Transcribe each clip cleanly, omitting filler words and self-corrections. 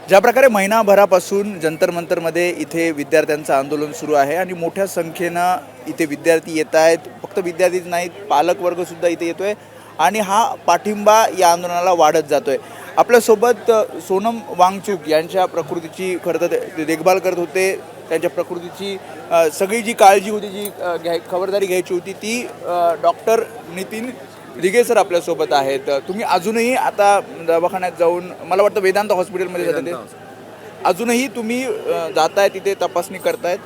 ज्या प्रकारे महिनाभरापासून जंतर मंतरमध्ये इथे विद्यार्थ्यांचं आंदोलन सुरू आहे आणि मोठ्या संख्येनं इथे विद्यार्थी येत आहेत, फक्त विद्यार्थीच नाहीत, पालकवर्गसुद्धा इथे येतो आहे आणि हा पाठिंबा या आंदोलनाला वाढत जातो आहे. आपल्यासोबत सोनम वांगचुक यांच्या प्रकृतीची खरं तर ते देखभाल करत होते. त्यांच्या प्रकृतीची सगळी जी काळजी होती, जी खबरदारी घ्यायची होती, ती डॉक्टर नितीन दिघे सर आपल्यासोबत आहेत. तुम्ही अजूनही आता दवाखान्यात जाऊन, मला वाटतं वेदांत हॉस्पिटलमध्ये जातात ते, अजूनही तुम्ही जाताय तिथे तपासणी करतायत?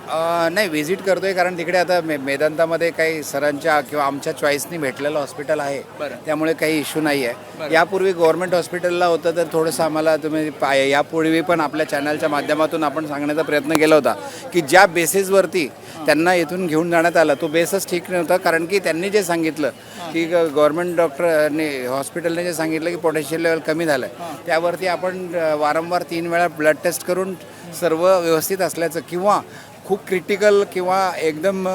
नाही, व्हिजिट करतोय कारण तिकडे आता मेदांतामध्ये काही सरांच्या किंवा आमच्या चॉईसनी भेटलेलं हॉस्पिटल आहे, त्यामुळे काही इश्यू नाही आहे. यापूर्वी गव्हर्नमेंट हॉस्पिटलला होतं तर थोडंसं आम्हाला तुम्ही यापूर्वी पण आपल्या चॅनलच्या माध्यमातून आपण सांगण्याचा प्रयत्न केला होता की ज्या बेसिसवरती त्यांना इथून घेऊन जाण्यात आलं तो बेसच ठीक नव्हता. कारण की त्यांनी जे सांगितलं की गव्हर्नमेंट डॉक्टरने हॉस्पिटलने जे सांगितलं की पोटॅशियम लेवल कमी झालं आहे, त्यावरती आपण वारंवार 3 वेळा ब्लड टेस्ट करून सर्व व्यवस्थित असल्याचं किंवा खूप क्रिटिकल किंवा एकदम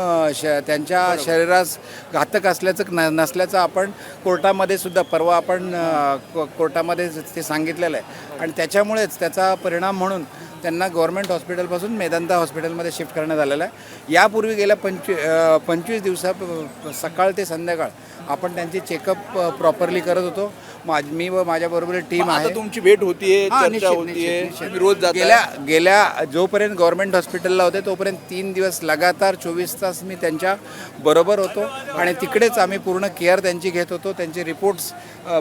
त्यांच्या शरीरास घातक असल्याचं नसल्याचं आपण कोर्टामध्ये सुद्धा परवा आपण कोर्टामध्ये ते सांगितलेलं आहे. आणि त्याच्यामुळेच त्याचा परिणाम म्हणून त्यांना गव्हर्नमेंट हॉस्पिटलपासून मेदांता हॉस्पिटलमध्ये शिफ्ट करण्यात आलेलं आहे. यापूर्वी गेल्या 25 दिवसा सकाळ ते संध्याकाळ आपण त्यांची चेकअप प्रॉपरली करत होतो. मी व माझ्याबरोबर टीम आहे. तुमची भेट होतीये, चर्चा होतीये, रोज गेल्या जोपर्यंत गव्हर्नमेंट हॉस्पिटलला होते तोपर्यंत 3 दिवस लगातार 24 तास मी त्यांच्या बरोबर होतो आणि तिकडेच आम्ही पूर्ण केअर त्यांची घेत होतो. त्यांचे रिपोर्ट्स,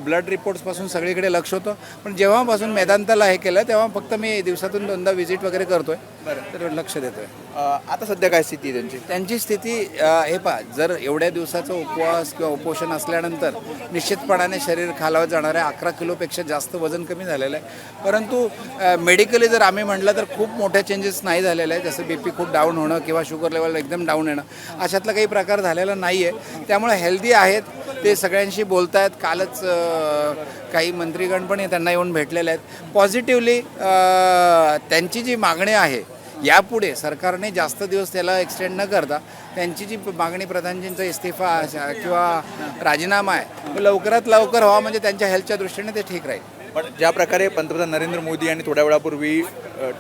ब्लड रिपोर्ट्सपासून सगळीकडे लक्ष होतं. पण जेव्हापासून मेदांताला हे केलं तेव्हा फक्त मी दिवसातून 2दा व्हिजिट वगैरे करतोय, तर लक्ष देतोय. आता सध्या काय स्थिती आहे त्यांची स्थिती हे पहा, जर एवढ्या दिवसाचा उपवास किंवा उपोषण असल्यानंतर निश्चितपणाने शरीर खालावत जाणार आहे. 11 किलोपेक्षा जास्त वजन कमी झालेलं आहे. परंतु मेडिकली जर आम्ही म्हटलं तर खूप मोठे चेंजेस नाही झालेले आहे. जसं BP खूप डाऊन होणं किंवा शुगर लेवल एकदम डाऊन येणं अशातला काही प्रकार झालेला नाही आहे. त्यामुळे हेल्दी आहेत, ते सगळ्यांशी बोलत आहेत. कालच काही मंत्रीगण पण त्यांना येऊन भेटलेले आहेत. पॉझिटिव्हली त्यांची जी मागणी आहे यापुढे सरकारने जास्त दिवस त्याला एक्सटेंड न करता त्यांची जी मागणी प्रधानजींचा इस्तिफा किंवा राजीनामा आहे लवकरात लवकर व्हावा, म्हणजे त्यांच्या हेल्थच्या दृष्टीने ते ठीक राहील. पण ज्या प्रकारे पंतप्रधान नरेंद्र मोदी यांनी थोड्या वेळापूर्वी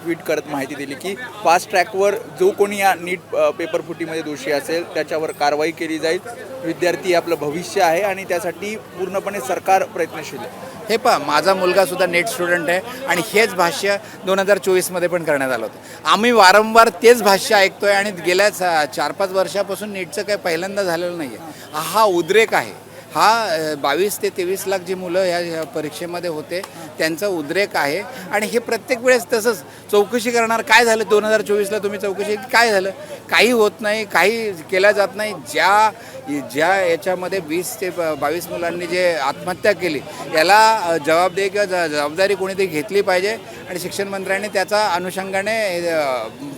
ट्विट करत माहिती दिली की फास्ट ट्रॅकवर जो कोणी या नीट पेपर फुटीमध्ये दोषी असेल त्याच्यावर कारवाई केली जाईल. विद्यार्थी आपलं भविष्य आहे आणि त्यासाठी पूर्णपणे सरकार प्रयत्नशील आहे. हे पहा, माझा मुलगासुद्धा नेट स्टुडंट आहे आणि हेच भाष्य 2024मध्ये पण करण्यात आलं होतं. आम्ही वारंवार तेच भाष्य ऐकतोय आणि गेल्या 4-5 वर्षापासून नीटचं काही पहिल्यांदा झालेलं नाही आहे. हा उद्रेक आहे. हा 22 ते 23 लाख जी मुलं ह्या परीक्षेमध्ये होते त्यांचा उद्रेक आहे. आणि हे प्रत्येक वेळेस तसंच चौकशी करणार. काय झालं 2024ला तुम्ही चौकशी, काय झालं? काही होत नाही, काही केल्या जात नाही. ज्या याच्यामध्ये 20 ते 22 मुलांनी जे आत्महत्या केली याला जबाबदेही किंवा जबाबदारी कोणीतरी घेतली पाहिजे आणि शिक्षण मंत्र्यांनी त्याचा अनुषंगाने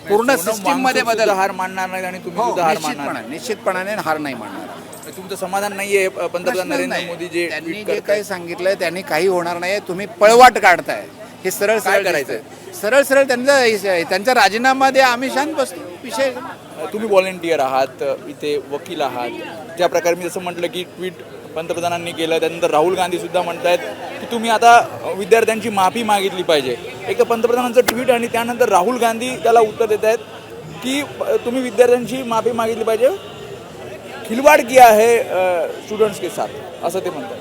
पूर्ण सिस्टीममध्ये बदल. हार मानणार नाही आणि तुम्ही सुद्धा हार मानणार? निश्चितपणाने हार नाही मानणार. तुमचं समाधान नाहीये पंतप्रधान नरेंद्र मोदी त्यांनी जे काही सांगितलंय त्यांनी काही होणार नाही. तुम्ही पळवाट काढताय. हे सरळ करायचं? सरळ त्यांचा राजीनामा द्या, आम्ही शांत बसतो. विषय तुम्ही व्हॉलेंटियर आहात, इथे वकील आहात. त्या प्रकारे मी जसं म्हटलं की ट्विट पंतप्रधानांनी केलं, त्यानंतर राहुल गांधी सुद्धा म्हणतायत की तुम्ही आता विद्यार्थ्यांची माफी मागितली पाहिजे. एक तर पंतप्रधानांचं ट्विट आणि त्यानंतर राहुल गांधी त्याला उत्तर देत आहेत की तुम्ही विद्यार्थ्यांची माफी मागितली पाहिजे, खिलवाड किया है स्टुडंट्स के साथ, असं ते म्हणतात.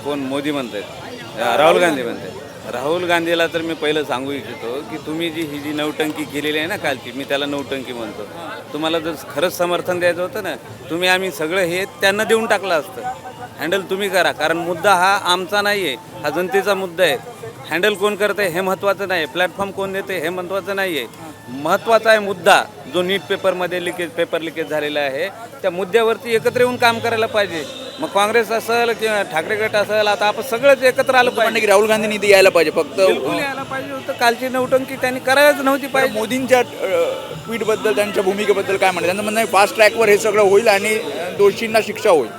कोण? मोदी म्हणतात, राहुल गांधी म्हणतात. राहुल गांधीला तर मी पहिलं सांगू इच्छितो की तुम्ही ही जी नौटंकी केलेली आहे ना कालची, मी त्याला नौटंकी म्हणतो. तुम्हाला जर खरंच समर्थन द्यायचं होतं ना, तुम्ही आम्ही सगळं हे त्यांना देऊन टाकलं असतं. हँडल तुम्ही करा, कारण मुद्दा हा आमचा नाही आहे, हा जनतेचा मुद्दा आहे. हँडल कोण करतं आहे हे महत्त्वाचं नाही, प्लॅटफॉर्म कोण देते हे महत्त्वाचं नाही आहे. महत्त्वाचा आहे मुद्दा जो नीट पेपरमध्ये पेपर लिकेज झालेला आहे. त्या मुद्द्यावरती एकत्र येऊन काम करायला पाहिजे. मग काँग्रेस असेल किंवा ठाकरे गट असेल, आता आपण सगळंच एकत्र आलं पाहिजे. की राहुल गांधींनी इथे यायला पाहिजे, फक्त यायला पाहिजे होतं. कालची नौटंकी त्यांनी करायलाच नव्हती पाहिजे. मोदींच्या ट्विटबद्दल, त्यांच्या भूमिकेबद्दल काय म्हणतात? त्यांचं म्हणणं आहे फास्ट ट्रॅकवर हे सगळं होईल आणि दोषींना शिक्षा होईल.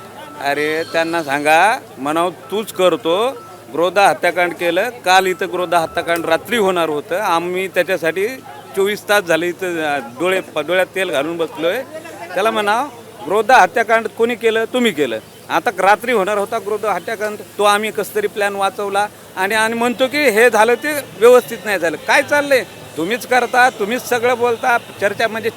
अरे त्यांना सांगा, म्हणावं तूच करतो. ग्रोदा हत्याकांड केलं, काल इथं ग्रोदा हत्याकांड रात्री होणार होतं. आम्ही त्याच्यासाठी 24 तास झाले इथं डोळ्यात तेल घालून बसलोय. त्याला म्हणा ग्रोदा हत्याकांड कोणी केलं? तुम्ही केलं. आता रात्री होणार होता ग्रोदा हत्याकांड, तो आम्ही कसं तरी प्लॅन वाचवला आणि आणि म्हणतो की हे झालं ते व्यवस्थित नाही झालं. काय चाललंय? तुम्हीच करता, तुम्हीच सगळं बोलता. चर्चा म्हणजे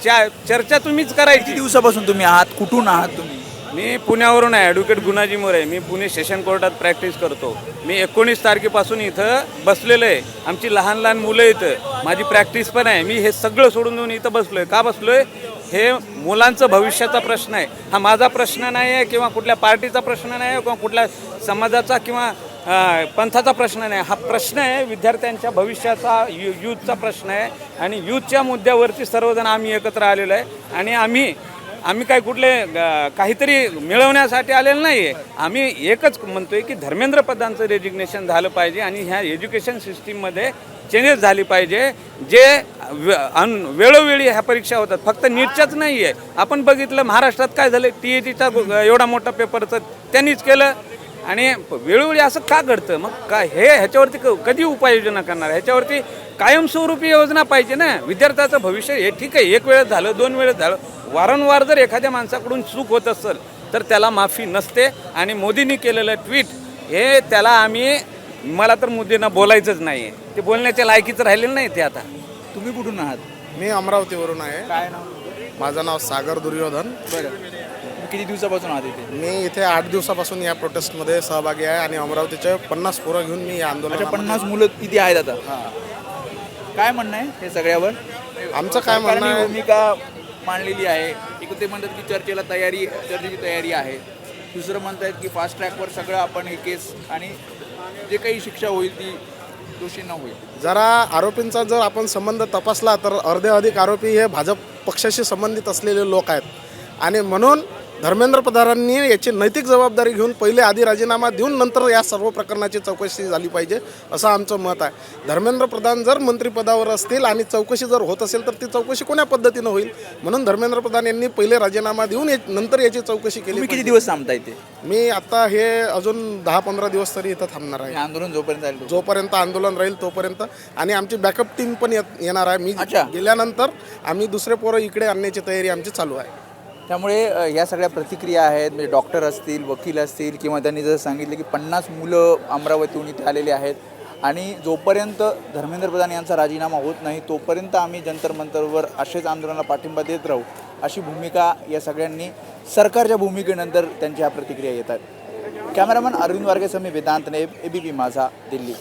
चर्चा तुम्हीच किती करायची. दिवसापासून तुम्ही आहात, कुठून आहात तुम्ही? मी पुण्यावरून आहे, ॲडव्होकेट गुणाजी मोरे. मी पुणे सेशन कोर्टात प्रॅक्टिस करतो. मी 19 तारखेपासून इथं बसलेलो आहे. आमची लहान लहान मुलं इथं, माझी प्रॅक्टिस पण आहे. मी हे सगळं सोडून देऊन इथं बसलो आहे. का बसलो आहे? हे मुलांचं भविष्याचा प्रश्न आहे. हा माझा प्रश्न नाही आहे किंवा कुठल्या पार्टीचा प्रश्न नाही आहे किंवा कुठल्या समाजाचा किंवा पंथाचा प्रश्न नाही. हा प्रश्न आहे विद्यार्थ्यांच्या भविष्याचा, यूथचा प्रश्न आहे. आणि यूथच्या मुद्द्यावरती सर्वजण आम्ही एकत्र आलेलो आहे. आणि आम्ही काय कुठले काहीतरी मिळवण्यासाठी आलेलं नाही आहे. आम्ही एकच म्हणतोय की धर्मेंद्र प्रधानचं रेजिग्नेशन झालं पाहिजे आणि ह्या एज्युकेशन सिस्टीममध्ये चेंजेस झाली पाहिजे. जे वेळोवेळी ह्या परीक्षा होतात, फक्त नीटच्याच नाही आहे. आपण बघितलं महाराष्ट्रात काय झालं, TETचा एवढा मोठा पेपरचं त्यांनीच केलं. आणि वेळोवेळी असं का घडतं? मग काय ह्याच्यावरती कधी उपाययोजना करणार? ह्याच्यावरती कायमस्वरूपी योजना पाहिजे ना. विद्यार्थ्याचं भविष्य हे ठीक आहे, एक वेळेस झालं, 2 वेळेस झालं. वारंवार जर एखाद्या माणसाकडून चूक होत असेल तर त्याला माफी नसते. आणि मोदींनी केलेलं ट्विट हे त्याला मला तर मुद्देंना बोलायचंच नाही आहे. ते बोलण्याच्या लायकीचं राहिलेलं नाही ते. आता तुम्ही कुठून आहात? मी अमरावतीवरून आहे. काय नाव? माझं नाव सागर दुर्योधन. बरं, तुम्ही किती दिवसापासून आहात इथे? मी इथे 8 दिवसापासून या प्रोटेस्टमध्ये सहभागी आहे आणि अमरावतीचे 50 पोरं घेऊन मी या आंदोलनात. 50 मुलं इथे आहेत आता. काय म्हणणं आहे हे सगळ्यावर? आमचं काय म्हणणं सरकारने आहे, भूमिका मांडलेली आहे. एक ते म्हणतात की चर्चेची तयारी आहे. दुसरं म्हणतात की फास्ट ट्रॅकवर सगळं आपण हे केस आणि जे काही शिक्षा होईल ती दोषींना होईल. जरा आरोपींचा जर आपण संबंध तपासला तर अर्धे अधिक आरोपी हे भाजप पक्षाशी संबंधित असलेले लोक आहेत. आणि म्हणून धर्मेंद्र प्रधानांनी याची नैतिक जबाबदारी घेऊन पहिले आधी राजीनामा देऊन नंतर या सर्व प्रकरणाची चौकशी झाली पाहिजे असं आमचं मत आहे. धर्मेंद्र प्रधान जर मंत्रिपदावर असतील आणि चौकशी जर होत असेल तर ती चौकशी कोण्या पद्धतीनं होईल? म्हणून धर्मेंद्र प्रधान यांनी पहिले राजीनामा देऊन नंतर याची चौकशी केली. तुम्ही किती दिवस थांबता इथे? मी आता हे अजून 10-15 दिवस तरी इथं थांबणार आहे. हे आंदोलन जोपर्यंत चालू जोपर्यंत आंदोलन राहील तोपर्यंत. आणि आमची बॅकअप टीम पण येणार आहे. मी अच्छा. गेल्यानंतर आम्ही दुसरे पोरं इकडे आणण्याची तयारी आमची चालू आहे. त्यामुळे या सगळ्या प्रतिक्रिया आहेत. म्हणजे डॉक्टर असतील, वकील असतील किंवा त्यांनी जसं सांगितलं की 50 मुलं अमरावतीहून इथे आलेले आहेत. आणि जोपर्यंत धर्मेंद्र प्रधान यांचा राजीनामा होत नाही तोपर्यंत आम्ही जंतर मंतरवर असेच आंदोलनाला पाठिंबा देत राहू, अशी भूमिका या सगळ्यांनी सरकारच्या भूमिकेनंतर त्यांच्या ह्या प्रतिक्रिया येतात. कॅमेरामन अरविंद वारगेसह मी वेदांत नेब, ABP माझा, दिल्ली.